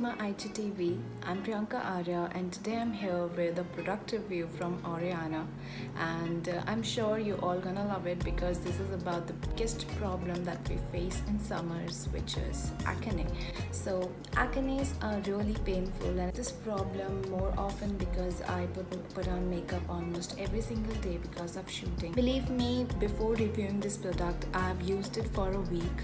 my IGTV. I'm Priyanka Arya and today I'm here with a product review from Aureana, and I'm sure you all gonna love it because this is about the biggest problem that we face in summers, which is acne. So acne are really painful, and this problem more often because I put on makeup almost every single day because of shooting. Believe me, before reviewing this product I've used it for a week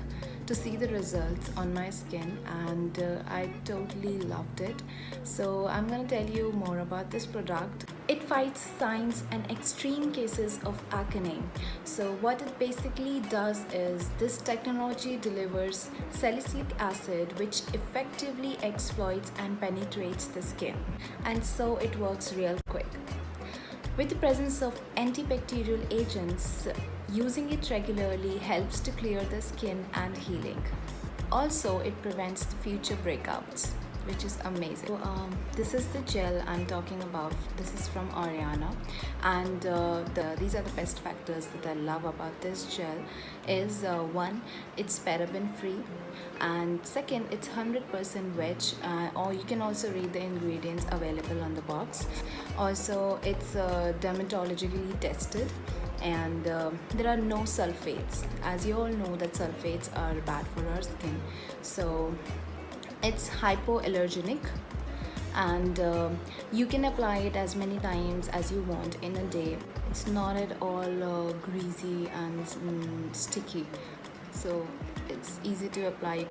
to see the results on my skin, and I totally loved it. So I'm gonna tell you more about this product. It fights signs and extreme cases of acne. So what it basically does is this technology delivers salicylic acid, which effectively exploits and penetrates the skin, and so it works real quick. With the presence of antibacterial agents, using it regularly helps to clear the skin and healing. Also, it prevents the future breakouts, which is amazing. So, this is the gel I'm talking about. This is from Aureana, and these are the best factors that I love about this gel. Is one, it's paraben free, and second, it's 100% veg, or you can also read the ingredients available on the box. Also, it's dermatologically tested, and there are no sulfates. As you all know that sulfates are bad for our skin, so it's hypoallergenic, and you can apply it as many times as you want in a day. It's not at all greasy and sticky, so it's easy to apply.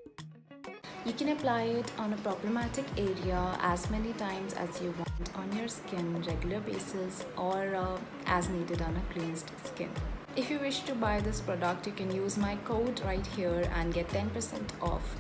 You can apply it on a problematic area as many times as you want on your skin regular basis, or as needed on a cleansed skin. If you wish to buy this product, you can use my code right here and get 10% off.